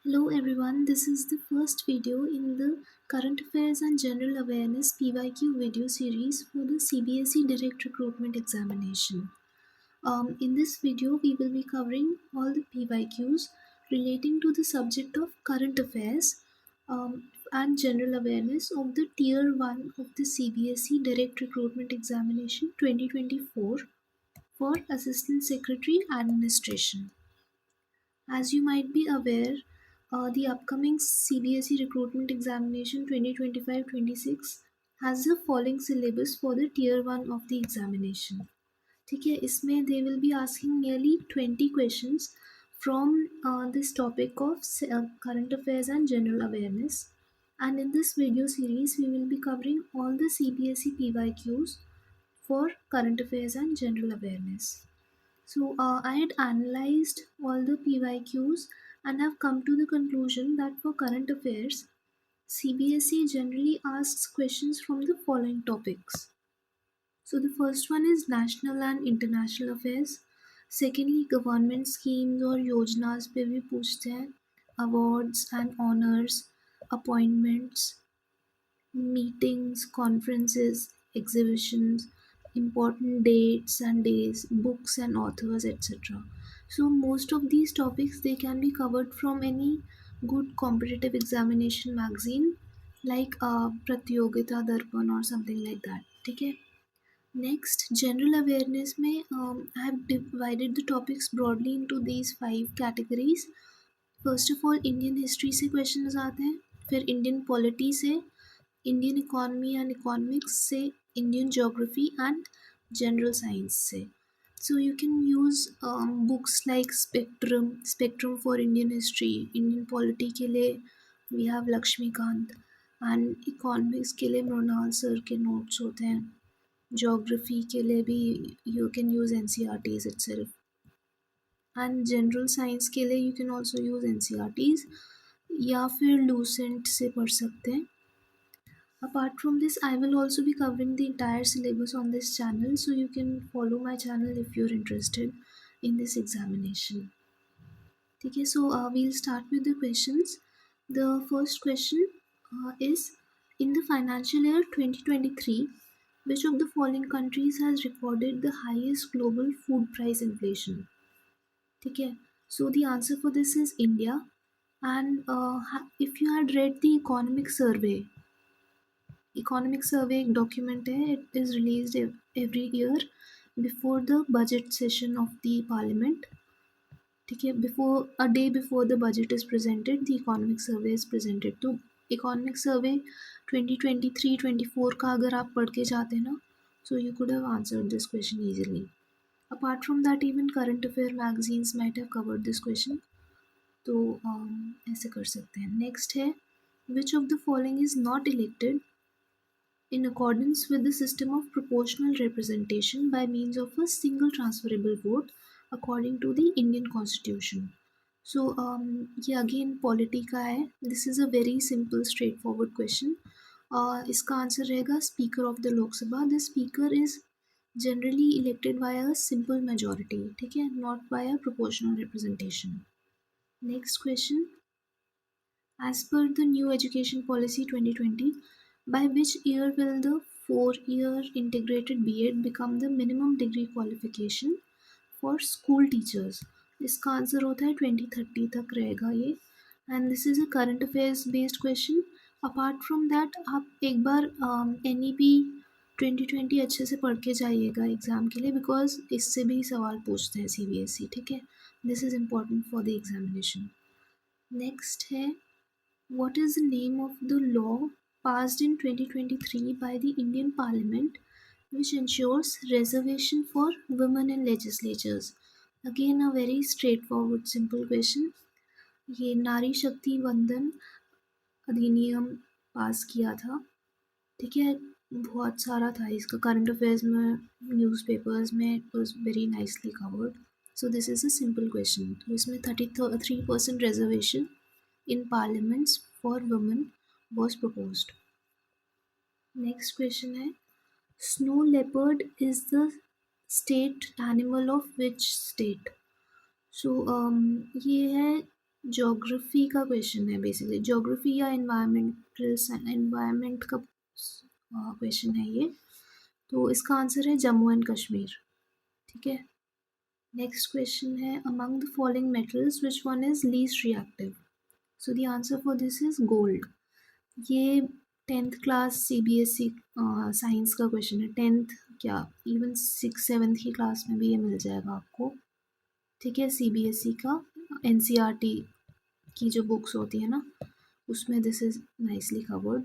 Hello everyone, this is the first video in the Current Affairs and General Awareness PYQ video series for the CBSE Direct Recruitment Examination. In this video, we will be covering all the PYQs relating to the subject of Current Affairs and General Awareness of the Tier 1 of the CBSE Direct Recruitment Examination 2024 for Assistant Secretary Administration. As you might be aware, the upcoming CBSE recruitment examination 2025-26 has the following syllabus for the tier 1 of the examination. ठीक है, इसमें they will be asking nearly 20 questions from this topic of current affairs and general awareness. And in this video series, we will be covering all the CBSE PYQs for current affairs and general awareness. So I had analyzed all the PYQs and have come to the conclusion that for current affairs, CBSE generally asks questions from the following topics. So the first one is national and international affairs. Secondly, government schemes और योजनास पे भी पूछते हैं, awards and honors, appointments, meetings, conferences, exhibitions, important dates and days, books and authors, etc. So most of these topics they can be covered from any good competitive examination magazine like Pratyogita Darpan or something like that. ठीक है. Next, general awareness में I have divided the topics broadly into these 5 categories. First of all, Indian history से questions आते हैं, फिर Indian polity से, Indian economy and economics से, Indian geography and general science से. So you can use books like Spectrum for Indian history. Indian polity के लिए we have Laxmikanth and economics के लिए मृणाल सर के नोट्स होते हैं. ज्योग्राफी के लिए भी you can use NCERTs itself. And general science के लिए you can also use NCERTs या फिर लूसेंट से पढ़ सकते हैं. Apart from this, I will also be covering the entire syllabus on this channel, so you can follow my channel if you're interested in this examination. Okay, so we'll start with the questions. The first question is, in the financial year 2023, which of the following countries has recorded the highest global food price inflation? Okay, so the answer for this is India. And if you had read the economic survey एक document है, it is released every year before the budget session of the parliament. ठीक है, a day before the budget is presented, the economic survey is presented. तो economic survey 2023-24 का अगर आप पढ़ के जाते ना, so you could have answered this question easily. Apart from that, even current affair magazines might have covered this question. तो ऐसे कर सकते हैं. Next है, which of the following is not elected in accordance with the system of proportional representation by means of a single transferable vote according to the Indian Constitution? So ये again polity का है. This is a very simple straightforward question. इसका answer रहेगा Speaker of the Lok Sabha. The Speaker is generally elected by a simple majority, ठीक है, not by a proportional representation. Next question. As per the new education policy 2020, by which year will the 4-year integrated B.Ed become the minimum degree qualification for school teachers? इसका answer होता है 2030 तक रहेगा ये. And this is a current affairs based question. Apart from that आप एक बार NEP 2020 अच्छे से पढ़ के जाइएगा एग्ज़ाम के लिए, बिकॉज इससे भी सवाल पूछते हैं CBSE. ठीक है, this is important for the examination. Next है, what is the name of the law passed in 2023 by the Indian Parliament which ensures reservation for women in legislatures? Again a very straightforward simple question. ये नारी शक्ति वंदन अधिनियम पास किया था. ठीक है, बहुत सारा था इसका, करंट अफेयर्स में, न्यूज़पेपर्स में, it was very nicely covered. So this is a simple question. तो इसमें 33% reservation in parliaments for women was proposed. Next question है, snow leopard is the state animal of which state? So ये है geography का question है, basically geography या environment का question है ये। तो इसका आंसर है जम्मू एंड कश्मीर। ठीक है। नेक्स्ट क्वेश्चन है, among the following metals which one is least reactive? So the answer for this is gold. ये 10th क्लास CBSE साइंस का क्वेश्चन है। 10th क्या, इवन 6th 7th की क्लास में भी ये मिल जाएगा आपको। ठीक है, CBSE का NCERT की जो बुक्स होती है ना, उसमें दिस इज नाइसली कवर्ड।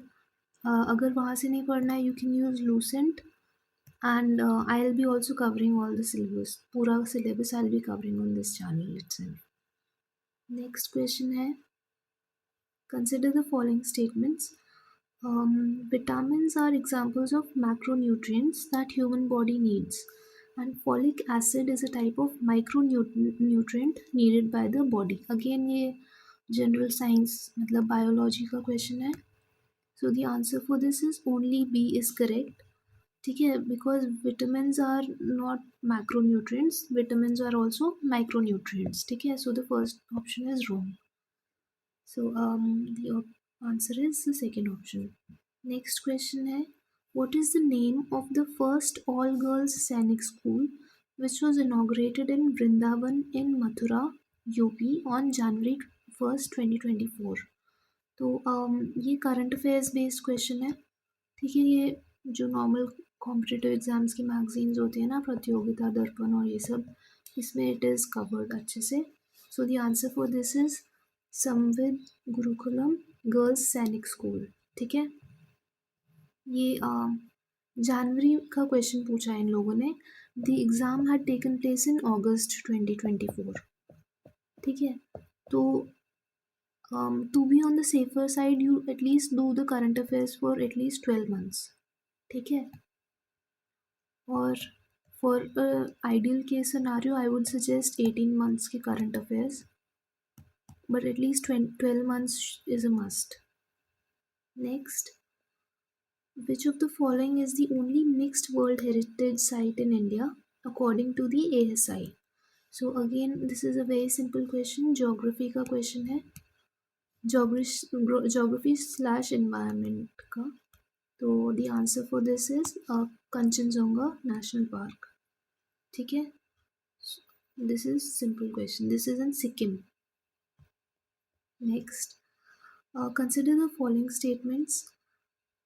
अगर वहाँ से नहीं पढ़ना है, you can use Lucent and I will be also covering all the syllabus, पूरा syllabus I will be covering on this channel itself. Next question है, consider the following statements. Vitamins are examples of macronutrients that human body needs, and folic acid is a type of micronutrient needed by the body. Again ये general science मतलब biology का question है। So the answer for this is only B is correct. ठीक है, because vitamins are not macronutrients, vitamins are also micronutrients. ठीक है, so the first option is wrong. So the answer is the second option. Next question है, what is the name of the first all girls सैनिक school which was inaugurated in Vrindavan in Mathura, UP on January 1st 2024? तो ये current affairs based question है। ठीक है, ये जो normal competitive exams की मैगजीन्स होती है ना, प्रतियोगिता दर्पण और ये सब, इसमें इट इज़ कवर्ड अच्छे से। सो the answer for this is संविद Gurukulam girls सैनिक स्कूल। ठीक है, ये जनवरी का क्वेश्चन पूछा है इन लोगों ने। The exam had taken place in August 2024। ठीक है, तो to be on the safer side you at least do the current affairs for at least 12 months. ठीक है, और for ideal case scenario I would suggest 18 months के current affairs, but at least 12 months is a must. Next, which of the following is the only mixed World Heritage Site in India according to the ASI? So again, this is a very simple question. Geography का question है, geography slash environment का। तो the answer for this is Kanchenjunga National Park. ठीक है, this is simple question. This is in Sikkim. Next, consider the following statements.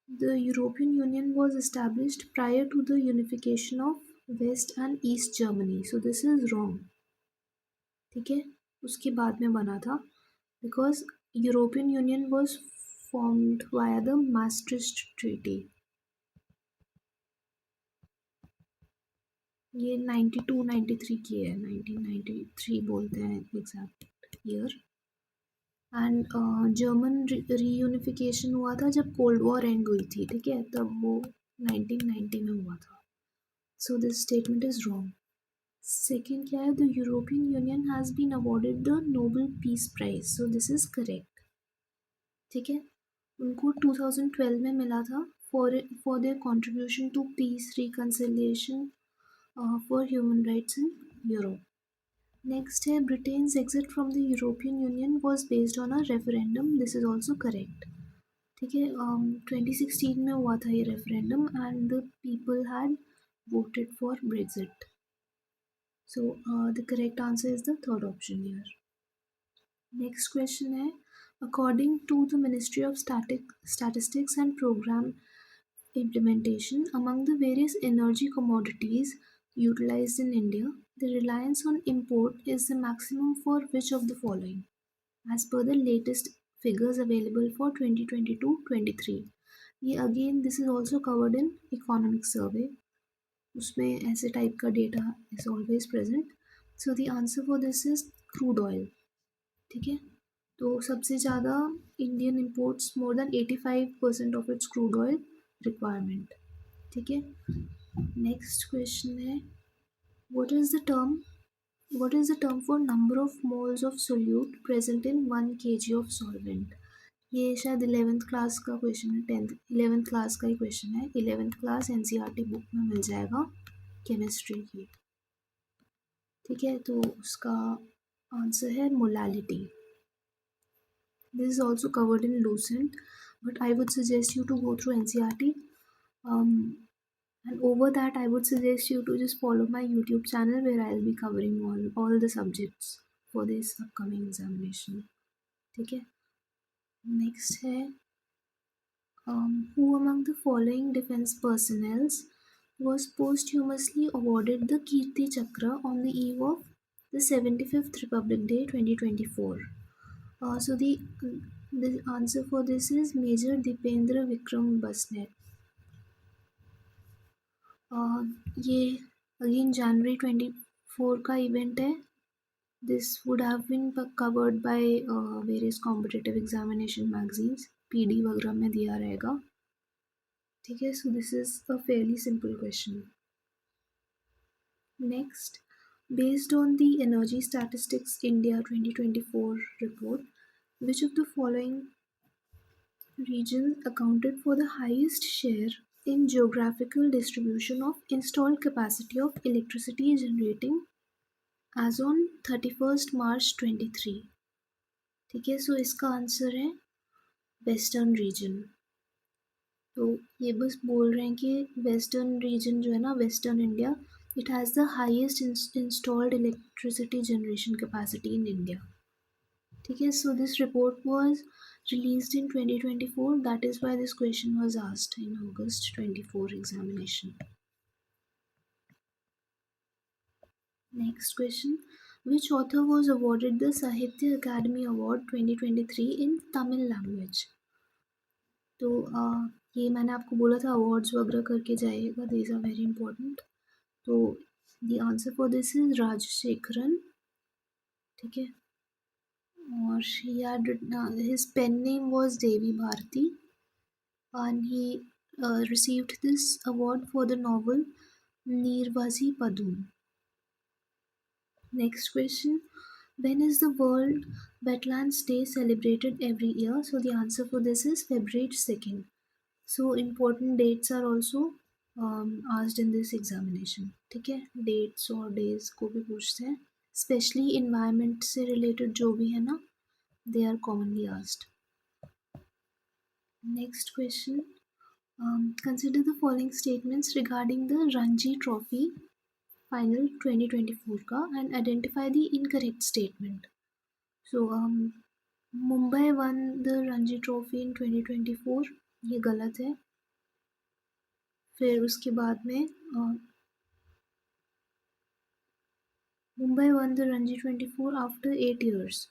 The European Union was established prior to the unification of West and East Germany. So this is wrong. ठीक है, उसके बाद में बना था, because European Union was formed via the Maastricht Treaty. ये 92-93 की है, 1993 बोलते हैं exact year. And German reunification हुआ था जब कोल्ड वॉर एंड हुई थी। ठीक है, तब वो 1990 में हुआ था। So this statement is wrong. Second क्या है, the European Union has been awarded the Nobel peace prize. So this is correct. ठीक है, उनको 2012 में मिला था for their contribution to peace reconciliation for human rights in Europe. Next है, Britain's exit from the European Union was based on a referendum. This is also correct. ठीक है, 2016 में हुआ था ये referendum and the people had voted for Brexit. So the correct answer is the third option here. Next question है, according to the Ministry of Statistics and Program Implementation, among the various energy commodities utilized in India, the reliance on import is the maximum for which of the following, as per the latest figures available for 2022-23? ये again this is also covered in economic survey, उसमें ऐसे type का data is always present. So the answer for this is crude oil. ठीक है, तो सबसे ज़्यादा Indian imports more than 85% of its crude oil requirement. ठीक है, नेक्स्ट क्वेश्चन है, what is the term for number of moles of solute present in 1 kg of solvent? ये शायद 11th क्लास का क्वेश्चन है, 11th क्लास का ही question है। 11th class NCERT book में मिल जाएगा केमिस्ट्री की। ठीक है, तो उसका आंसर है molality. This is also covered in Lucent, but I would suggest you to go through NCRT. Um, and over that, I would suggest you to just follow my YouTube channel where I'll be covering all the subjects for this upcoming examination. Okay. Next है who among the following defense personnel was posthumously awarded the Kirti Chakra on the eve of the 75th Republic Day 2024? So the answer for this is Major Dipendra Vikram Basnet. ये again जनवरी 24 का event है. This would have been covered by various competitive examination magazines. PD वगैरह में दिया रहेगा. ठीक है, so this is a fairly simple question. Next, based on the Energy Statistics India 2024 report, which of the following regions accounted for the highest share in geographical distribution of installed capacity of electricity generating as on 31st March 23? ठीक है, सो इसका answer है western region. तो ये बस बोल रहे हैं कि वेस्टर्न रीजन जो है ना, western India, it has the highest installed electricity generation capacity in India. ठीक है, so this report was released in 2024. That is why this question was asked in August 24 examination. Next question. Which author was awarded the Sahitya Academy Award 2023 in Tamil language? तो ये मैंने आपको बोला था awards वगैरह करके जाइएगा, दीज आर वेरी इंपॉर्टेंट. तो the answer for this is Rajasekharan. ठीक है, और he had his pen name was Devi Bharati, and he received this award for the novel Nirvazi Padun. Next question. When is the World Wetlands Day celebrated every year? So the answer for this is February 2nd. So important dates are also asked in this examination. ठीक है, dates और days को भी पूछते हैं, especially environment से related जो भी है ना, they are commonly asked. Next question. Consider the following statements regarding the Ranji Trophy Final 2024 का and identify the incorrect statement. So Mumbai won the Ranji Trophy in 2024. ये गलत है. फिर उसके बाद में Mumbai won the Ranji 24 after 8 years.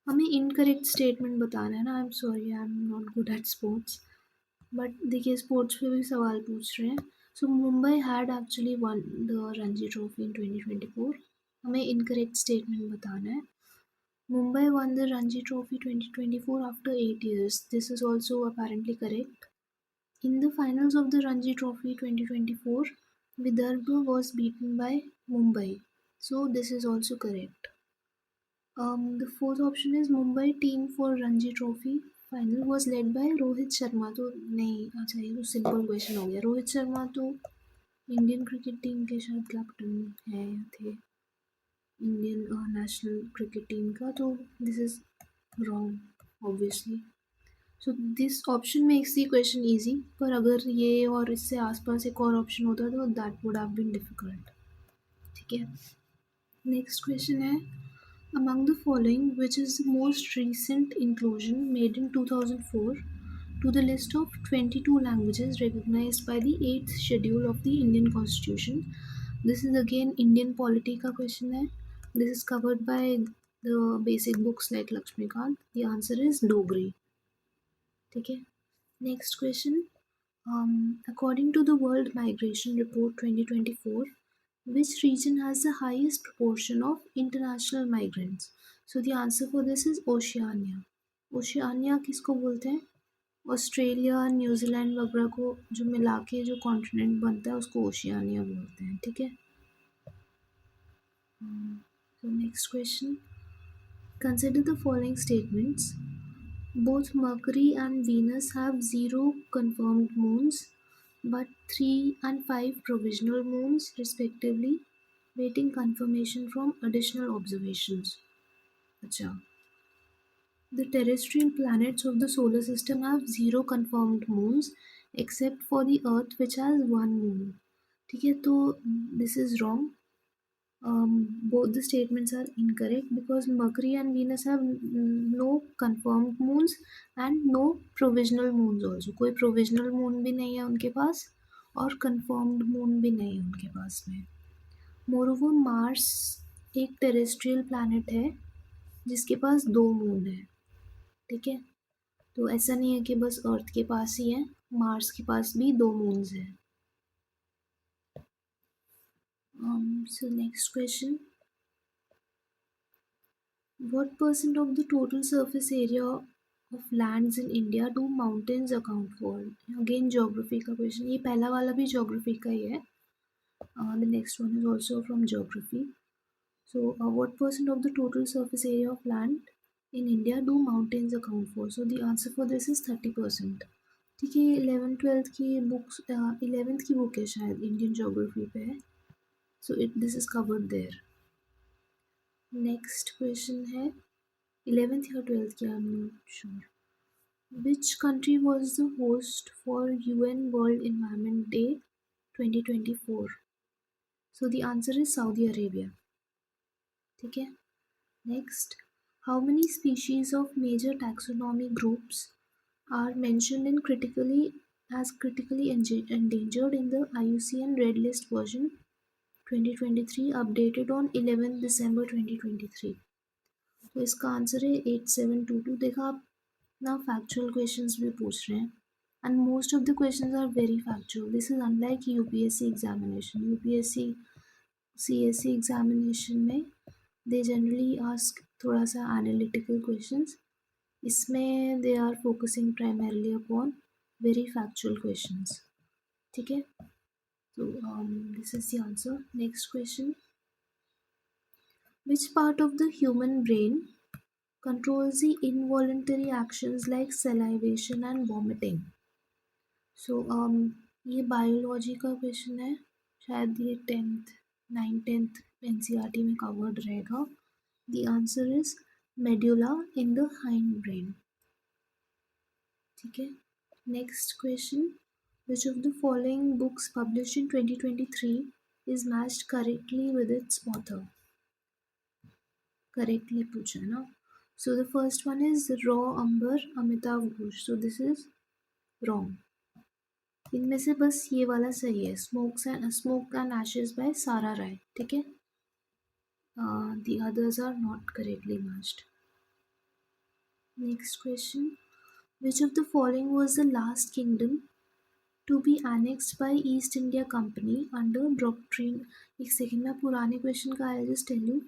हमें incorrect statement बताना है ना. I am sorry, I am not good at sports, but देखिए स्पोर्ट्स पे भी सवाल पूछ रहे हैं. So Mumbai had actually won the Ranji trophy in 2024. हमें इनकरेक्ट स्टेटमेंट बताना है. Mumbai won the Ranji Trophy 2024 after 8 years. This is also apparently correct. In the finals of the Ranji Trophy 2024, Vidarbha was beaten by Mumbai. So this is also correct. The fourth option is Mumbai team for Ranji Trophy final was led by Rohit Sharma. तो नहीं, अच्छा ये तो simple question हो गया. रोहित शर्मा तो Indian cricket team के शायद कैप्टन है या थे इंडियन नेशनल क्रिकेट टीम का. तो this is wrong obviously. So this option makes the question easy, पर अगर ये और इससे आसपास एक और ऑप्शन होता तो that would have been difficult. ठीक है, नेक्स्ट क्वेश्चन है among the following which is the most recent inclusion made in 2004 to the list of 22 languages recognized by the 8th schedule of the Indian Constitution. This is again Indian polity का question है. This is covered by the basic books like Lakshmikant. The answer is Dogri. ठीक है, next question. According to the World Migration Report 2024, which region has the highest proportion of international migrants? So the answer for this is Oceania. Oceania किसको बोलते हैं? Australia, New Zealand वगैरह को जो मिला के जो कॉन्टिनेंट बनता है उसको ओशियानिया बोलते हैं. ठीक है. So next question. Consider the following statements. Both Mercury and Venus have 0 confirmed moons, but 3 and 5 provisional moons respectively, waiting confirmation from additional observations. अच्छा, the terrestrial planets of the solar system have zero confirmed moons except for the Earth, which has one moon. ठीक है, तो this is wrong. Both the statements are incorrect because Mercury and Venus have no confirmed moons and no provisional moons also. कोई provisional moon भी नहीं है उनके पास और confirmed moon भी नहीं है उनके पास में. Moreover, Mars एक terrestrial planet है जिसके पास 2 मून है. ठीक है, तो ऐसा नहीं है कि बस अर्थ के पास ही है, मार्स के पास भी 2 मून्स है. So next question. What percent of the total surface area of lands in India do mountains account for? Again geography का question. ये पहला वाला भी geography का ही है. The next one is also from geography. So what percent of the total surface area of land in India do mountains account for? So the answer for this is 30%. ठीक है, 11th-12th की books 11th की book है शायद, Indian geography पे है. So this is covered there. Next question है 11th या 12th की, I am not sure. Which country was the host for UN world environment day 2024? So the answer is Saudi Arabia. ठीक है, next. How many species of major taxonomy groups are mentioned in critically endangered in the IUCN Red List version 2023 updated on 11th December 2023. तो इसका answer है 8722. देखा आप ना, factual questions भी पूछ रहे हैं and most of the questions are very factual. This is unlike UPSC examination. UPSC CSE examination में they generally ask थोड़ा सा analytical questions. इसमें they are focusing primarily upon very factual questions. ठीक है, तो this is the answer. Next question. Which part of the human brain controls the involuntary actions like salivation and vomiting? So ये biology का question है, शायद ये 9th-10th NCERT में covered रहेगा. The answer is medulla in the hind brain. ठीक है, next question. Which of the following books publish in 2023 is matched correctly with its author? Correctly पूछा ना. So the first one is raw umber Amitabh Ghosh. So this is wrong. इनमें से बस ये वाला सही है, स्मोक एंड एशेस बाय सारा राय. ठीक है, the others are not correctly matched. Next question. Which of the following was the last kingdom to be annexed by East India Company under doctrine? एक सेकेंड, मैं पुराने क्वेश्चन का I just tell you.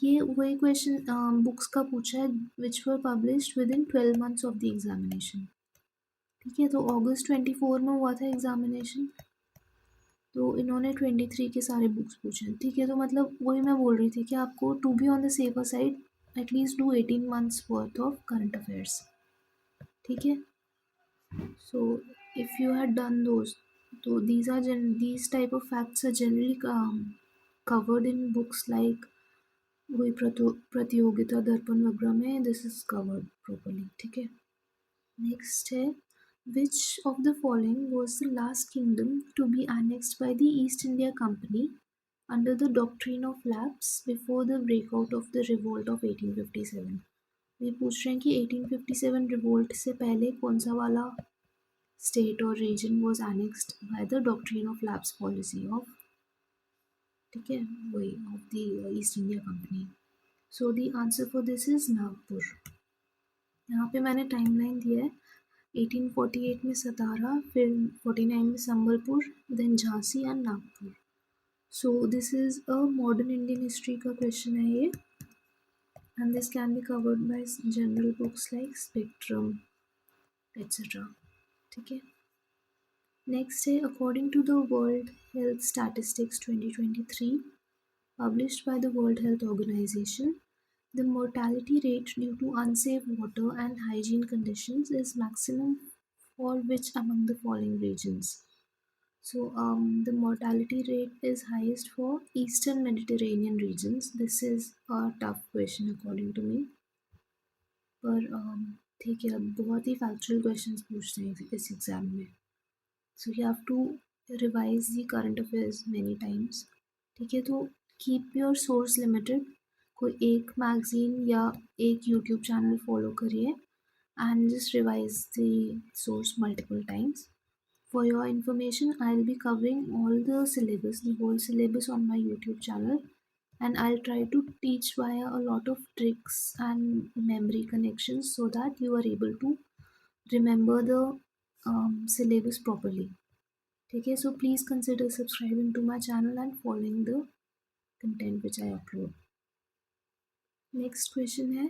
ये वही question books का पूछा है which were published within 12 months of the examination. ठीक है, तो August 24 में हुआ था एग्जामिनेशन, तो इन्होंने 23 के सारे बुक्स पूछे हैं. ठीक है, तो मतलब वही मैं बोल रही थी कि आपको to be on the safer side at least do 18 months worth of current affairs. ठीक है, so if you had done those, so these type of facts are generally covered in books like वही प्रतियोगिता दर्पण वगैरह में this is covered properly. ठीक है, next है. which of the following was the last kingdom to be annexed by the East India Company under the doctrine of lapse before the breakout of the revolt of 1857? ये पूछ रहे हैं कि 1857 revolt से पहले कौन सा वाला state or region was annexed by the doctrine of lapse policy of, ठीक है, वही of the East India Company. So the answer for this is Nagpur. यहाँ पे मैंने टाइमलाइन दिया है. 1848 में सतारा, फिर 49 में Sambalpur, then Jhansi and Nagpur. So this is a modern Indian history का क्वेश्चन है ये, and this can be covered by general books like Spectrum etcetera. ठीक है, नेक्स्ट है. According to the World Health Statistics 2023 published by the World Health Organization, the mortality rate due to unsafe water and hygiene conditions is maximum for which among the following regions? So the mortality rate is highest for Eastern Mediterranean regions. This is a tough question according to me, पर ठीक है, अब बहुत ही factual questions पूछते हैं इस exam में. So you have to revise the current affairs many times. ठीक है, तो कीप योर सोर्स लिमिटेड. कोई एक मैगज़ीन या एक यूट्यूब चैनल फॉलो करिए and just revise the source multiple times. For your information, I'll be covering all the syllabus, the whole syllabus on my YouTube channel, and I'll try to teach via a lot of tricks and memory connections so that you are able to remember the syllabus properly. Okay, so please consider subscribing to my channel and following the content which I upload. Next question है,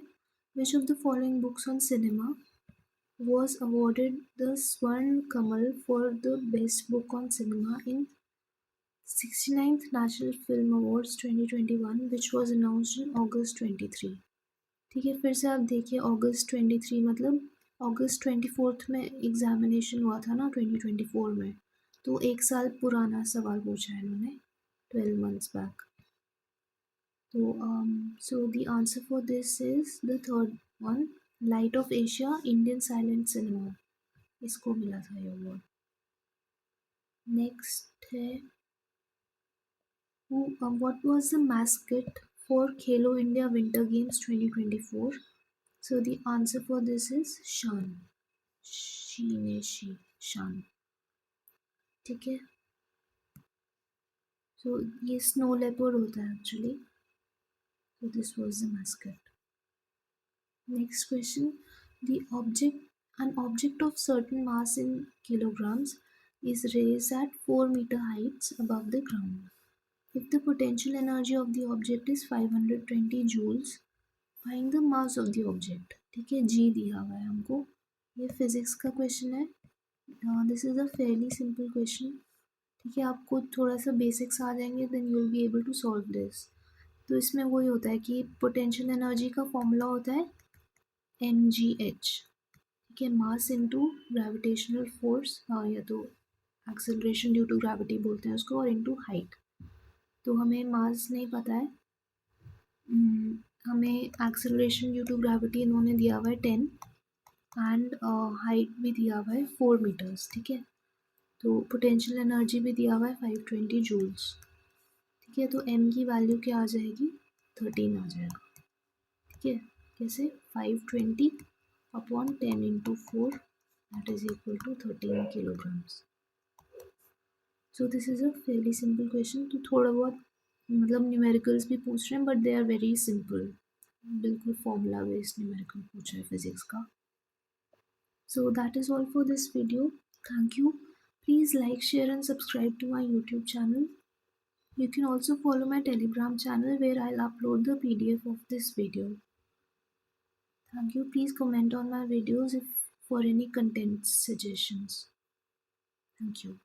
which of the following books on cinema was awarded the Swarn Kamal for the best book on cinema in 69th National Film Awards 2021 which was announced in August 23. ठीक है, फिर से आप देखिए August 23 मतलब August 24 में examination हुआ था ना 2024 में, तो एक साल पुराना सवाल पूछा है इन्होंने 12 months back. So the answer for this is the third one, Light of Asia Indian Silent Cinema. इसको मिला था ये अवार्ड. नेक्स्ट है, what was the mascot for Khelo India Winter Games 2024? So the answer for this is Shan. Shan. ठीक है, so ये snow leopard होता है actually. So this was the mascot. Next question, an object of certain mass in kilograms is raised at 4-meter heights above the ground. If the potential energy of the object is 520 joules, find the mass of the object. ठीक है, जी दिया हुआ है हमको. ये physics का question है. This is a fairly simple question. ठीक है, आपको थोड़ा सा बेसिक्स आ जाएंगे then you will be able to solve this. तो इसमें वही होता है कि पोटेंशियल एनर्जी का फॉर्मूला होता है mgh. ठीक है, मास इनटू ग्रेविटेशनल फोर्स, या तो एक्सेलरेशन ड्यू टू ग्रेविटी बोलते हैं उसको, और इनटू हाइट. तो हमें मास नहीं पता है, हमें एक्सेलरेशन ड्यू टू ग्रेविटी इन्होंने दिया हुआ है 10 एंड हाइट भी दिया हुआ है 4 मीटर्स. ठीक है, तो पोटेंशियल एनर्जी भी दिया हुआ है 520 जूल्स. ठीक है, तो m की वैल्यू क्या आ जाएगी, 13 आ जाएगा. ठीक है, कैसे, 520 upon 10 into 4 that is equal to 13 kilograms. So this is a fairly simple question. तो थोड़ा बहुत मतलब न्यूमेरिकल्स भी पूछ रहे हैं but they are very simple. बिल्कुल फॉर्मूला बेस्ड न्यूमेरिकल पूछा है फिजिक्स का. So that is all for this video. Thank you. Please like, share and subscribe to my YouTube channel. You can also follow my Telegram channel where I'll upload the PDF of this video. Thank you. Please comment on my videos if for any content suggestions. Thank you.